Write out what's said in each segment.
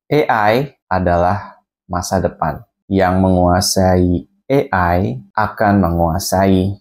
AI adalah masa depan. Yang menguasai AI akan menguasai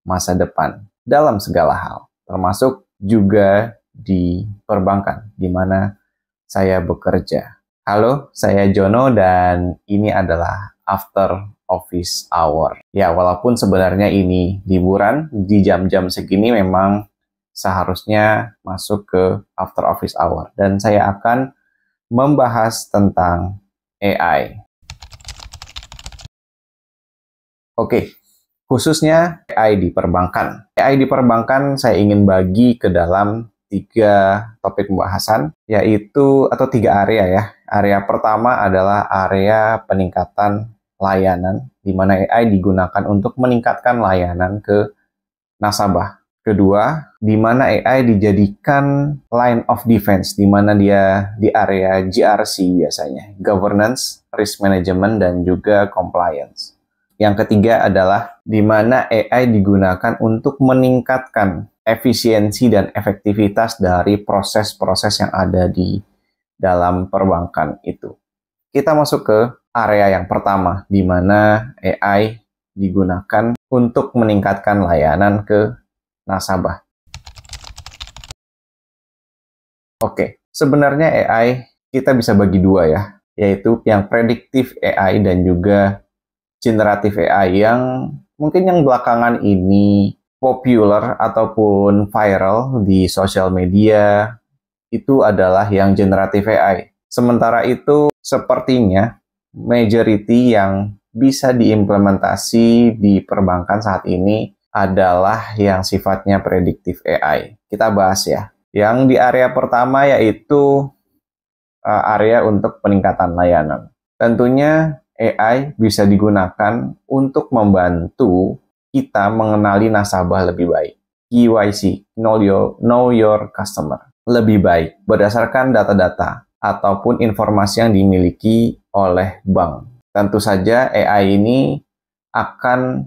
masa depan dalam segala hal, termasuk juga di perbankan, di mana saya bekerja. Halo, saya Jono dan ini adalah After Office Hour. Ya, walaupun sebenarnya ini liburan, di jam-jam segini memang seharusnya masuk ke After Office Hour. Dan saya akan membahas tentang AI. Oke, khususnya AI di perbankan. AI di perbankan saya ingin bagi ke dalam 3 topik pembahasan, yaitu atau 3 area ya. Area pertama adalah area peningkatan layanan, di mana AI digunakan untuk meningkatkan layanan ke nasabah. Kedua, di mana AI dijadikan line of defense, di mana dia di area GRC biasanya, governance, risk management, dan juga compliance. Yang ketiga adalah di mana AI digunakan untuk meningkatkan efisiensi dan efektivitas dari proses-proses yang ada di dalam perbankan itu. Kita masuk ke area yang pertama, di mana AI digunakan untuk meningkatkan layanan ke nasabah. Oke, sebenarnya AI kita bisa bagi 2 ya, yaitu yang predictive AI dan juga generative AI yang mungkin yang belakangan ini populer ataupun viral di sosial media itu adalah yang generative AI. Sementara itu sepertinya majority yang bisa diimplementasi di perbankan saat ini adalah yang sifatnya predictive AI. Kita bahas ya. Yang di area pertama yaitu area untuk peningkatan layanan. Tentunya AI bisa digunakan untuk membantu kita mengenali nasabah lebih baik. KYC, Know Your Customer, lebih baik berdasarkan data-data ataupun informasi yang dimiliki oleh bank. Tentu saja AI ini akan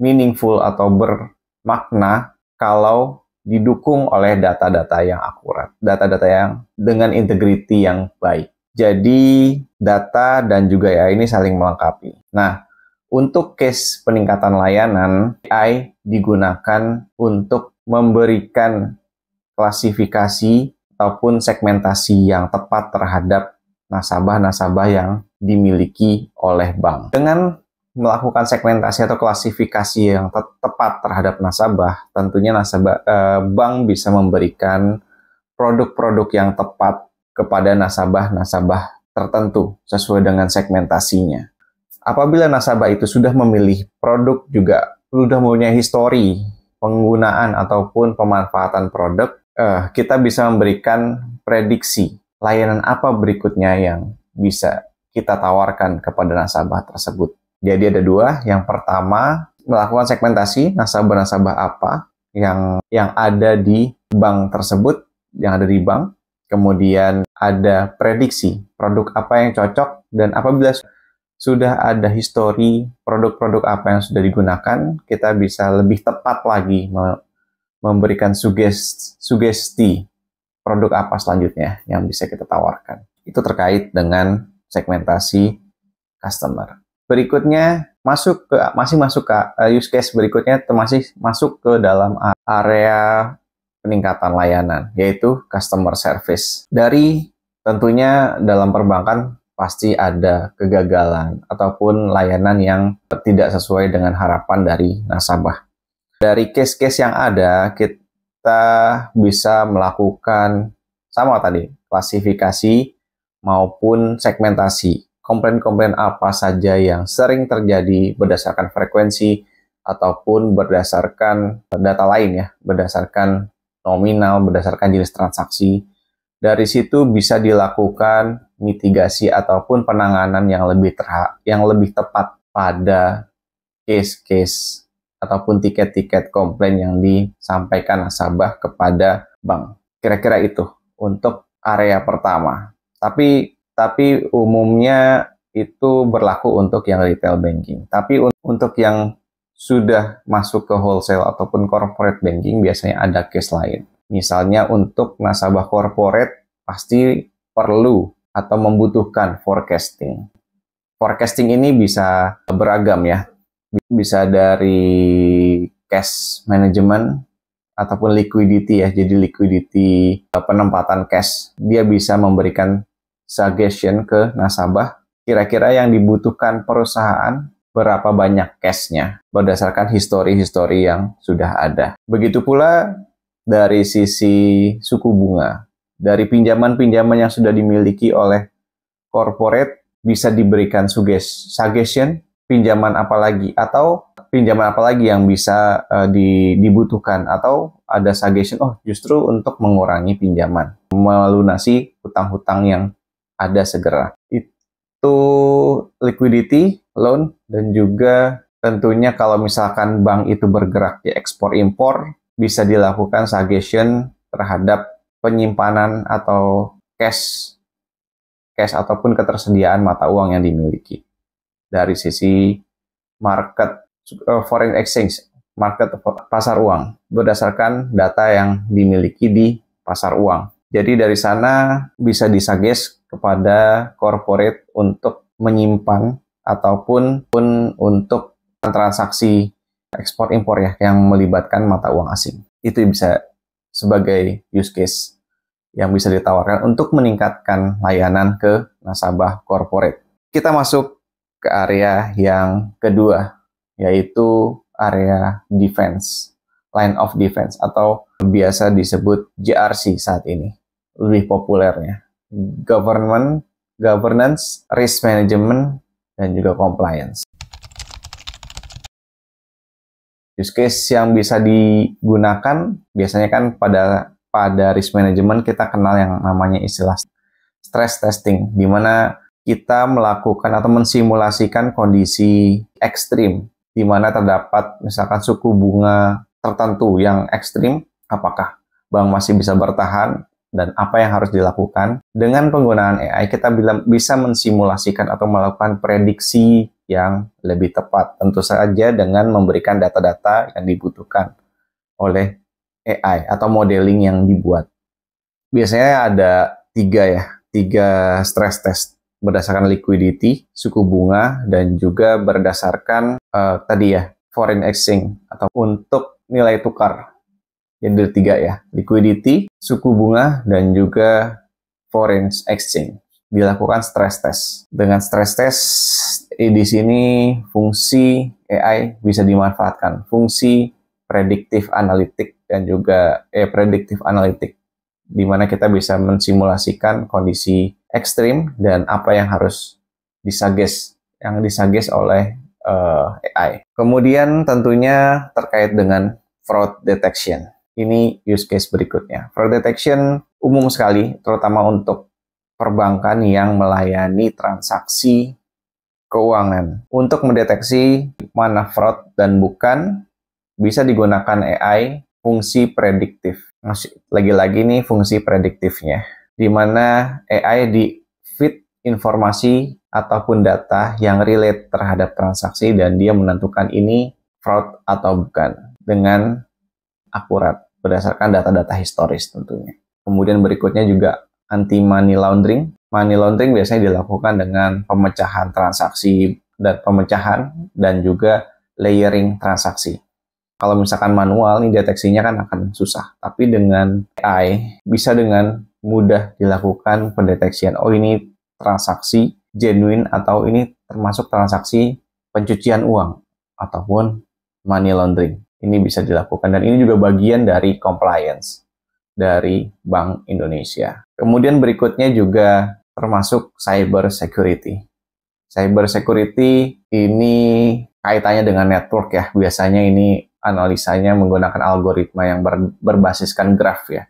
meaningful atau bermakna kalau didukung oleh data-data yang akurat, data-data yang dengan integriti yang baik. Jadi data dan juga AI ini saling melengkapi. Nah, untuk case peningkatan layanan, AI digunakan untuk memberikan klasifikasi ataupun segmentasi yang tepat terhadap nasabah-nasabah yang dimiliki oleh bank. Dengan melakukan segmentasi atau klasifikasi yang tepat terhadap nasabah, tentunya bank bisa memberikan produk-produk yang tepat kepada nasabah-nasabah tertentu sesuai dengan segmentasinya. Apabila nasabah itu sudah memilih produk, juga sudah mempunyai histori penggunaan ataupun pemanfaatan produk, kita bisa memberikan prediksi layanan apa berikutnya yang bisa kita tawarkan kepada nasabah tersebut. Jadi ada 2. Yang pertama, melakukan segmentasi nasabah-nasabah apa yang ada di bank tersebut, yang ada di bank. Kemudian ada prediksi produk apa yang cocok, dan apabila sudah ada histori produk-produk apa yang sudah digunakan, kita bisa lebih tepat lagi memberikan sugesti produk apa selanjutnya yang bisa kita tawarkan. Itu terkait dengan segmentasi customer. Berikutnya masih masuk ke use case berikutnya, masih masuk ke dalam area peningkatan layanan, yaitu customer service. Dari tentunya dalam perbankan pasti ada kegagalan ataupun layanan yang tidak sesuai dengan harapan dari nasabah. Dari case-case yang ada, kita bisa melakukan sama tadi, klasifikasi maupun segmentasi. Komplain-komplain apa saja yang sering terjadi berdasarkan frekuensi ataupun berdasarkan data lain ya, berdasarkan nominal, berdasarkan jenis transaksi. Dari situ bisa dilakukan mitigasi ataupun penanganan yang lebih tepat pada case-case ataupun tiket-tiket komplain yang disampaikan nasabah kepada bank. Kira-kira itu untuk area pertama. Tapi umumnya itu berlaku untuk yang retail banking. Tapi untuk yang sudah masuk ke wholesale ataupun corporate banking biasanya ada case lain. Misalnya untuk nasabah corporate pasti perlu atau membutuhkan forecasting. Forecasting ini bisa beragam ya, bisa dari cash management ataupun liquidity ya. Jadi liquidity, penempatan cash, dia bisa memberikan suggestion ke nasabah kira-kira yang dibutuhkan perusahaan berapa banyak cash-nya berdasarkan histori-histori yang sudah ada. Begitu pula dari sisi suku bunga, dari pinjaman-pinjaman yang sudah dimiliki oleh corporate bisa diberikan suggestion pinjaman apa lagi atau pinjaman apa lagi yang bisa dibutuhkan, atau ada suggestion justru untuk mengurangi pinjaman, melunasi hutang-hutang yang ada segera. Itu liquidity, loan, dan juga tentunya kalau misalkan bank itu bergerak di ekspor impor, bisa dilakukan suggestion terhadap penyimpanan atau cash ataupun ketersediaan mata uang yang dimiliki. Dari sisi market foreign exchange, market pasar uang, berdasarkan data yang dimiliki di pasar uang. Jadi dari sana bisa disuggest kepada corporate untuk menyimpan ataupun untuk transaksi ekspor impor ya yang melibatkan mata uang asing. Itu bisa sebagai use case yang bisa ditawarkan untuk meningkatkan layanan ke nasabah corporate. Kita masuk ke area yang kedua, yaitu area defense, line of defense, atau biasa disebut GRC saat ini, lebih populernya. Governance, risk management, dan juga compliance. Use case yang bisa digunakan biasanya kan pada risk management kita kenal yang namanya istilah stress testing, di mana kita melakukan atau mensimulasikan kondisi ekstrim, di mana terdapat misalkan suku bunga tertentu yang ekstrim, apakah bank masih bisa bertahan, dan apa yang harus dilakukan. Dengan penggunaan AI, kita bisa mensimulasikan atau melakukan prediksi yang lebih tepat, tentu saja dengan memberikan data-data yang dibutuhkan oleh AI atau modeling yang dibuat. Biasanya ada tiga stress test berdasarkan liquidity, suku bunga, dan juga berdasarkan foreign exchange atau untuk nilai tukar. Jadi tiga ya, liquidity, suku bunga, dan juga foreign exchange. Dilakukan stress test. Dengan stress test di sini fungsi AI bisa dimanfaatkan, fungsi predictive analytic dan juga predictive analytic, di mana kita bisa mensimulasikan kondisi ekstrim dan apa yang harus disuggest oleh AI. Kemudian tentunya terkait dengan fraud detection. Ini use case berikutnya. Fraud detection umum sekali, terutama untuk perbankan yang melayani transaksi keuangan. Untuk mendeteksi mana fraud dan bukan, bisa digunakan AI fungsi prediktif. Lagi-lagi nih fungsi prediktifnya, di mana AI di-feed informasi ataupun data yang relate terhadap transaksi dan dia menentukan ini fraud atau bukan dengan akurat berdasarkan data-data historis tentunya. Kemudian berikutnya juga anti-money laundering. Money laundering biasanya dilakukan dengan pemecahan transaksi dan juga layering transaksi. Kalau misalkan manual, nih deteksinya kan akan susah. Tapi dengan AI, bisa dengan mudah dilakukan pendeteksian. Oh, ini transaksi genuine atau ini termasuk transaksi pencucian uang ataupun money laundering. Ini bisa dilakukan. Dan ini juga bagian dari compliance dari Bank Indonesia. Kemudian berikutnya juga termasuk cyber security. Cyber security ini kaitannya dengan network ya. Biasanya ini analisanya menggunakan algoritma yang berbasiskan graph ya.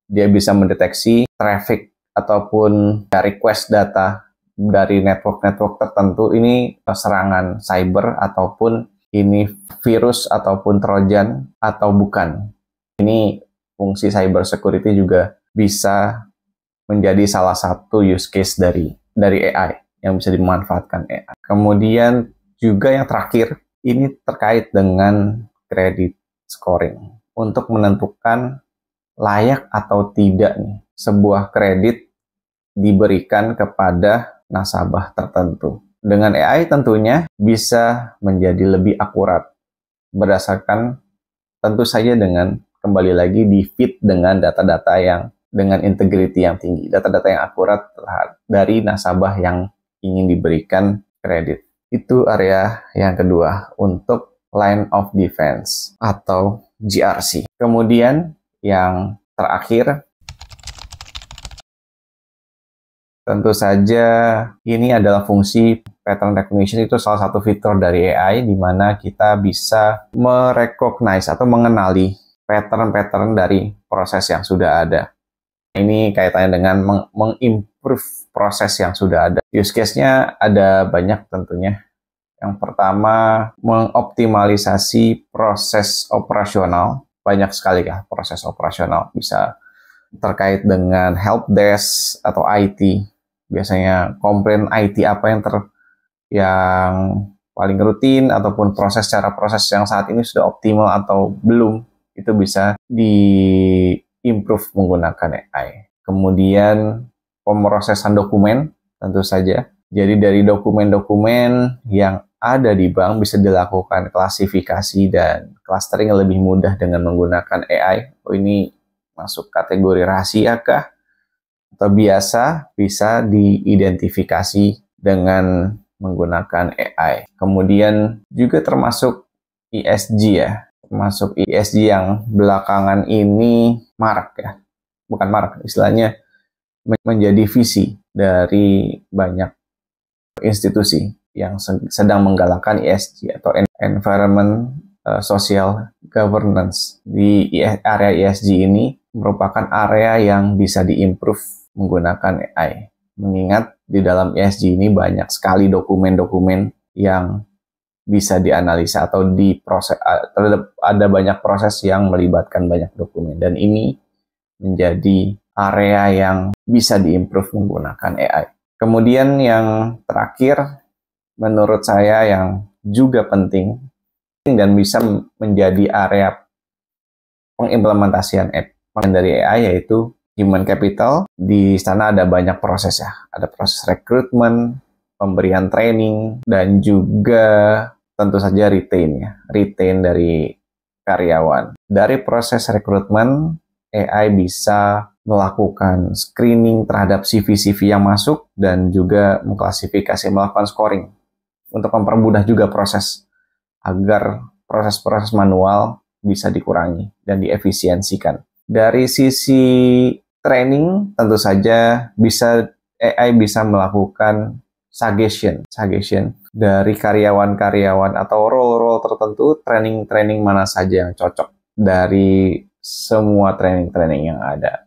Dia bisa mendeteksi traffic ataupun request data dari network-network tertentu. Ini serangan cyber ataupun ini virus ataupun trojan atau bukan. Ini fungsi cyber security juga bisa menjadi salah satu use case dari AI yang bisa dimanfaatkan AI. Kemudian juga yang terakhir, ini terkait dengan credit scoring untuk menentukan layak atau tidak nih sebuah kredit diberikan kepada nasabah tertentu. Dengan AI tentunya bisa menjadi lebih akurat berdasarkan tentu saja dengan kembali lagi di feed dengan data-data yang dengan integrity yang tinggi, data-data yang akurat dari nasabah yang ingin diberikan kredit. Itu area yang kedua untuk line of defense atau GRC. Kemudian yang terakhir, tentu saja ini adalah fungsi pattern recognition. Itu salah satu fitur dari AI di mana kita bisa merecognize atau mengenali pattern-pattern dari proses yang sudah ada. Ini kaitannya dengan mengimprove proses yang sudah ada. Use case-nya ada banyak tentunya. Yang pertama, mengoptimalisasi proses operasional. Banyak sekali ya proses operasional. Bisa terkait dengan help desk atau IT. Biasanya komplain IT apa yang paling rutin ataupun cara proses yang saat ini sudah optimal atau belum, itu bisa di-improve menggunakan AI. Kemudian pemrosesan dokumen tentu saja. Jadi dari dokumen-dokumen yang ada di bank bisa dilakukan klasifikasi dan clustering lebih mudah dengan menggunakan AI. Oh, ini masuk kategori rahasia kah? Atau biasa bisa diidentifikasi dengan menggunakan AI. Kemudian juga termasuk ESG ya. Termasuk ESG yang belakangan ini marak ya. Bukan marak, istilahnya menjadi visi dari banyak institusi yang sedang menggalakkan ESG atau Environment Social Governance. Di area ESG ini merupakan area yang bisa diimprove menggunakan AI. Mengingat di dalam ESG ini banyak sekali dokumen-dokumen yang bisa dianalisa atau diproses, ada banyak proses yang melibatkan banyak dokumen, dan ini menjadi area yang bisa diimprove menggunakan AI. Kemudian yang terakhir, menurut saya yang juga penting dan bisa menjadi area pengimplementasian dari AI, yaitu human capital. Di sana ada banyak proses ya. Ada proses rekrutmen, pemberian training, dan juga tentu saja retain ya. Retain dari karyawan. Dari proses rekrutmen, AI bisa melakukan screening terhadap CV-CV yang masuk dan juga mengklasifikasi, melakukan scoring untuk mempermudah juga proses agar proses-proses manual bisa dikurangi dan diefisiensikan. Dari sisi training, tentu saja AI bisa melakukan suggestion dari karyawan-karyawan atau role-role tertentu, training mana saja yang cocok dari semua training yang ada.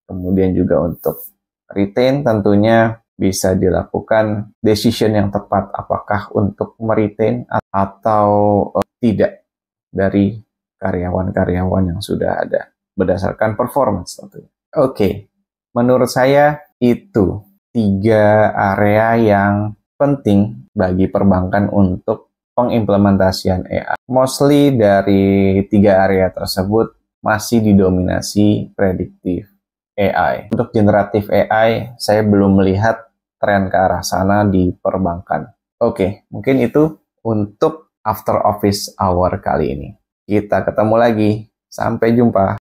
Kemudian juga untuk retain tentunya bisa dilakukan decision yang tepat, apakah untuk meretain atau tidak dari karyawan-karyawan yang sudah ada berdasarkan performance tentunya. Oke, menurut saya itu 3 area yang penting bagi perbankan untuk pengimplementasian AI. Mostly dari 3 area tersebut masih didominasi prediktif AI. Untuk generatif AI, saya belum melihat tren ke arah sana di perbankan. Oke, mungkin itu untuk after office hour kali ini. Kita ketemu lagi. Sampai jumpa.